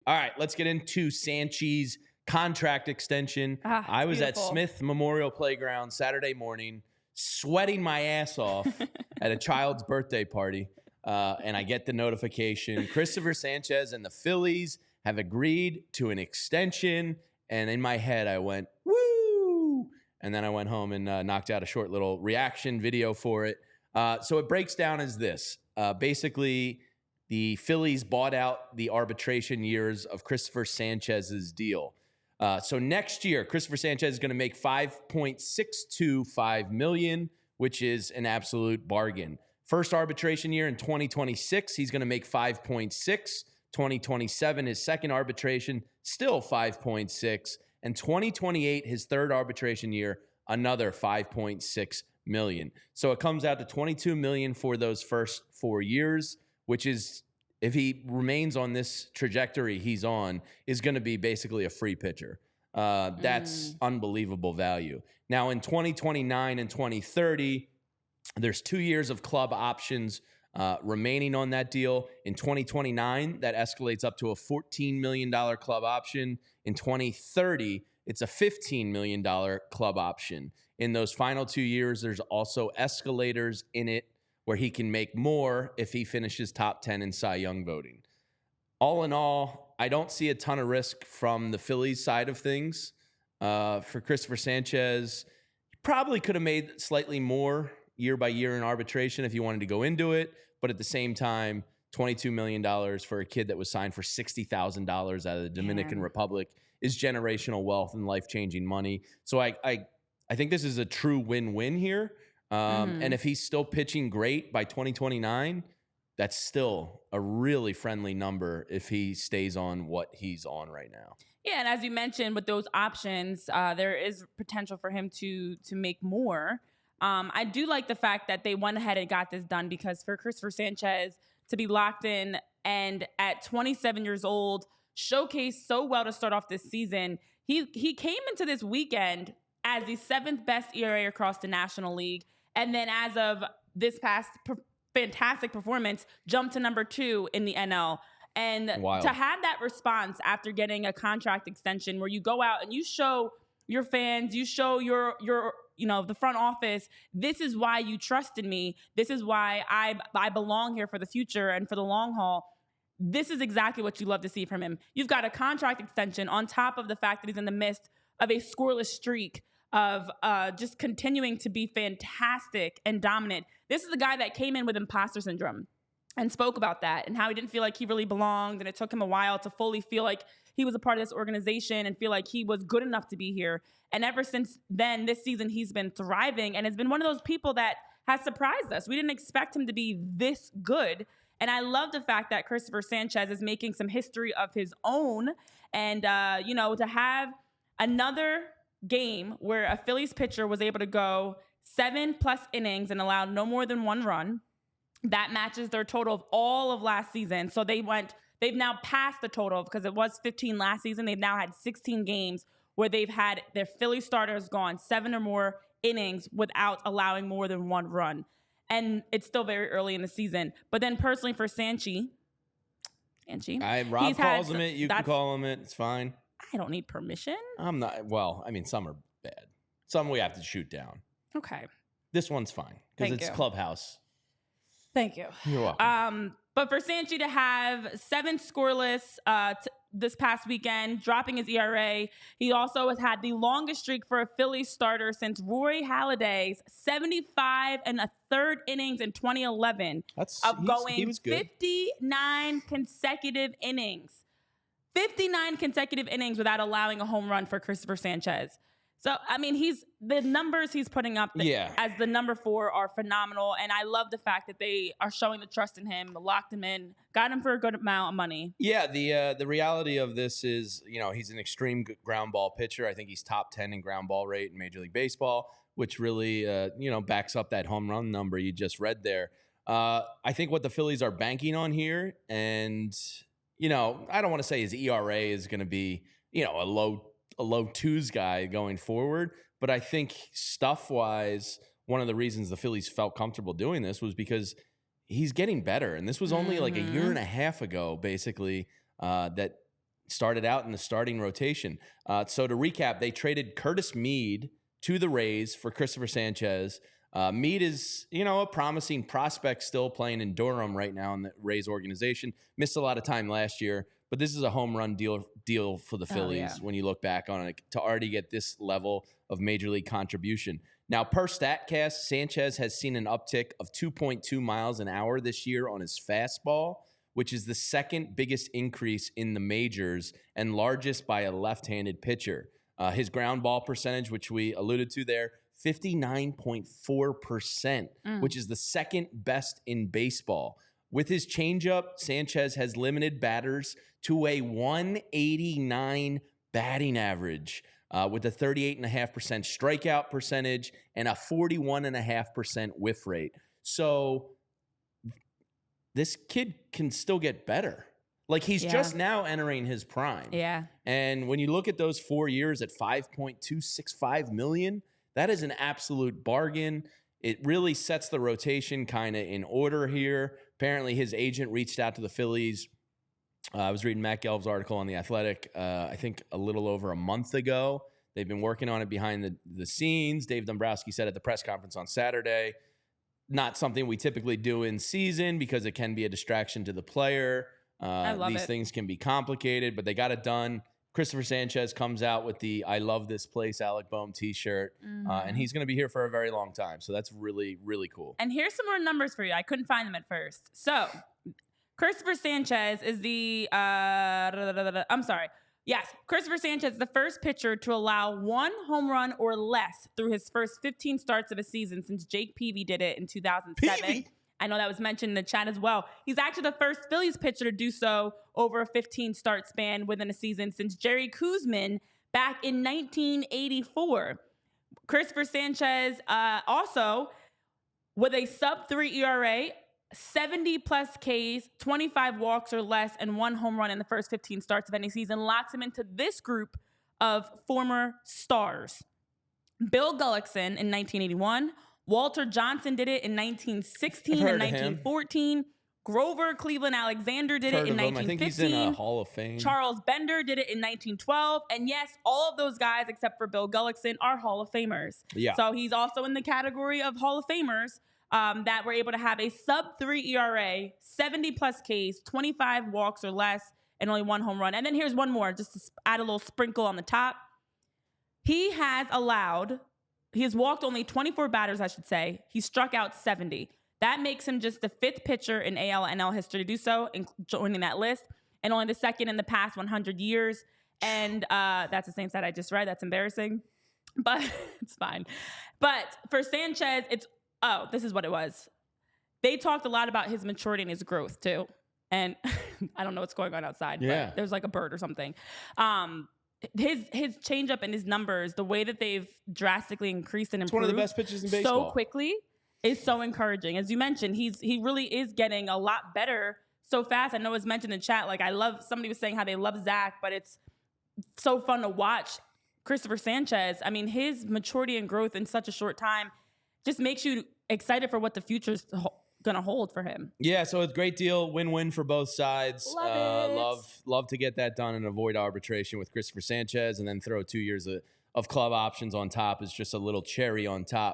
All right, let's get into Sanchez contract extension. I was beautiful. at Smith Memorial Playground Saturday morning, sweating my ass off at a child's birthday party, and I get the notification. Cristopher Sanchez and the Phillies have agreed to an extension, and in my head I went, woo! And then I went home and knocked out a short little reaction video for it. So it breaks down as this. Basically, the Phillies bought out the arbitration years of Cristopher Sanchez's deal. So next year, Cristopher Sanchez is going to make $5.625 million, which is an absolute bargain. First arbitration year in 2026, he's going to make 5.6. 2027, his second arbitration, still 5.6. And 2028, his third arbitration year, another 5.6 million. So it comes out to 22 million for those first 4 years, which is, if he remains on this trajectory he's on, is going to be basically a free pitcher. That's unbelievable value. Now in 2029 and 2030, there's 2 years of club options remaining on that deal. In 2029, that escalates up to a $14 million club option. In 2030, it's a $15 million club option. In those final 2 years, there's also escalators in it where he can make more if he finishes top 10 in Cy Young voting. All in all, I don't see a ton of risk from the Phillies side of things. For Cristopher Sanchez, he probably could have made slightly more year by year in arbitration if you wanted to go into it. But at the same time, $22 million for a kid that was signed for $60,000 out of the Dominican Republic is generational wealth and life-changing money. So I think this is a true win-win here. And if he's still pitching great by 2029, that's still a really friendly number if he stays on what he's on right now. Yeah, and as you mentioned, with those options, there is potential for him to make more. I do like the fact that they went ahead and got this done, because for Cristopher Sanchez to be locked in and at 27 years old, showcased so well to start off this season, he came into this weekend as the 7th best ERA across the National League. And then as of this past fantastic performance, jumped to number 2 in the NL. And to have that response after getting a contract extension where you go out and you show your fans, you show your the front office, this is why you trusted me. This is why I belong here for the future and for the long haul. This is exactly what you love to see from him. You've got a contract extension on top of the fact that he's in the midst of a scoreless streak of just continuing to be fantastic and dominant. This is a guy that came in with imposter syndrome and spoke about that and how he didn't feel like he really belonged, and it took him a while to fully feel like he was a part of this organization and feel like he was good enough to be here. And ever since then, this season, he's been thriving and has been one of those people that has surprised us. We didn't expect him to be this good. And I love the fact that Cristopher Sanchez is making some history of his own. And, to have another game where a Phillies pitcher was able to go 7+ innings and allowed no more than 1 run, that matches their total of all of last season. So they've now passed the total, because it was 15 last season. They've now had 16 games where they've had their Philly starters gone 7 or more innings without allowing more than 1 run. And it's still very early in the season. But then personally for Sanchez, Rob calls him it. You can call him it. It's fine. I don't need permission. I'm not. Well, I mean, some are bad. Some we have to shoot down. Okay. This one's fine because it's Clubhouse. Thank you. You're welcome. But for Sanchez to have 7 scoreless this past weekend, dropping his ERA, he also has had the longest streak for a Phillies starter since Roy Halladay's 75 1/3 innings in 2011 going 59 consecutive innings. 59 consecutive innings without allowing a home run for Cristopher Sanchez. So, I mean, the numbers he's putting up as the number 4 are phenomenal. And I love the fact that they are showing the trust in him, locked him in, got him for a good amount of money. Yeah, the reality of this is, he's an extreme ground ball pitcher. I think he's top 10 in ground ball rate in Major League Baseball, which really, backs up that home run number you just read there. I think what the Phillies are banking on here, and, I don't want to say his ERA is going to be, a low 2s guy going forward. But I think stuff-wise, one of the reasons the Phillies felt comfortable doing this was because he's getting better. And this was only like a year and a half ago, basically, that started out in the starting rotation. So to recap, they traded Curtis Mead to the Rays for Cristopher Sanchez. Mead is, a promising prospect still playing in Durham right now in the Rays organization. Missed a lot of time last year, but this is a home run deal for the Phillies when you look back on it to already get this level of major league contribution. Now, per StatCast, Sanchez has seen an uptick of 2.2 miles an hour this year on his fastball, which is the second biggest increase in the majors and largest by a left-handed pitcher. His ground ball percentage, which we alluded to there, 59.4%, which is the second best in baseball. With his changeup, Sanchez has limited batters to a 189 batting average with a 38.5% strikeout percentage and a 41.5% whiff rate. So this kid can still get better. Like, he's just now entering his prime. Yeah. And when you look at those 4 years at $5.265 million, that is an absolute bargain. It really sets the rotation kind of in order here. Apparently, his agent reached out to the Phillies. I was reading Matt Gelb's article on The Athletic, I think a little over a month ago. They've been working on it behind the scenes. Dave Dombrowski said at the press conference on Saturday, not something we typically do in season because it can be a distraction to the player. I love These it. things can be complicated, but they got it done. Cristopher Sanchez comes out with the I Love This Place Alec Boehm t-shirt, and he's going to be here for a very long time. So that's really, really cool. And here's some more numbers for you. I couldn't find them at first. So Cristopher Sanchez is the Cristopher Sanchez is the first pitcher to allow one home run or less through his first 15 starts of a season since Jake Peavy did it in 2007. Peavy. I know that was mentioned in the chat as well. He's actually the first Phillies pitcher to do so over a 15-start span within a season since Jerry Koosman back in 1984. Cristopher Sanchez also, with a sub-3 ERA, 70-plus Ks, 25 walks or less, and one home run in the first 15 starts of any season, locks him into this group of former stars. Bill Gullickson in 1981, Walter Johnson did it in 1916 and 1914. Grover Cleveland Alexander did it in 1915. I think he's in a Hall of Fame. Charles Bender did it in 1912. And yes, all of those guys, except for Bill Gullickson, are Hall of Famers. Yeah. So he's also in the category of Hall of Famers that were able to have a sub-3 ERA, 70-plus Ks, 25 walks or less, and only one home run. And then here's one more, just to add a little sprinkle on the top. He has walked only 24 batters, I should say. He struck out 70. That makes him just the fifth pitcher in AL and NL history to do so, joining that list, and only the second in the past 100 years. And that's the same stat I just read. That's embarrassing, but it's fine. But for Sanchez, this is what it was. They talked a lot about his maturity and his growth too. And I don't know what's going on outside, but there's like a bird or something. His changeup and his numbers, the way that they've drastically increased and improved, it's one of the best pitches in baseball. So quickly is so encouraging. As you mentioned, he really is getting a lot better so fast. I know it's mentioned in chat. Like, somebody was saying how they love Zach, but it's so fun to watch Cristopher Sanchez. I mean, his maturity and growth in such a short time just makes you excited for what the future's going to hold for him. Yeah, so it's a great deal, win-win for both sides. Love to get that done and avoid arbitration with Cristopher Sanchez, and then throw 2 years of club options on top is just a little cherry on top.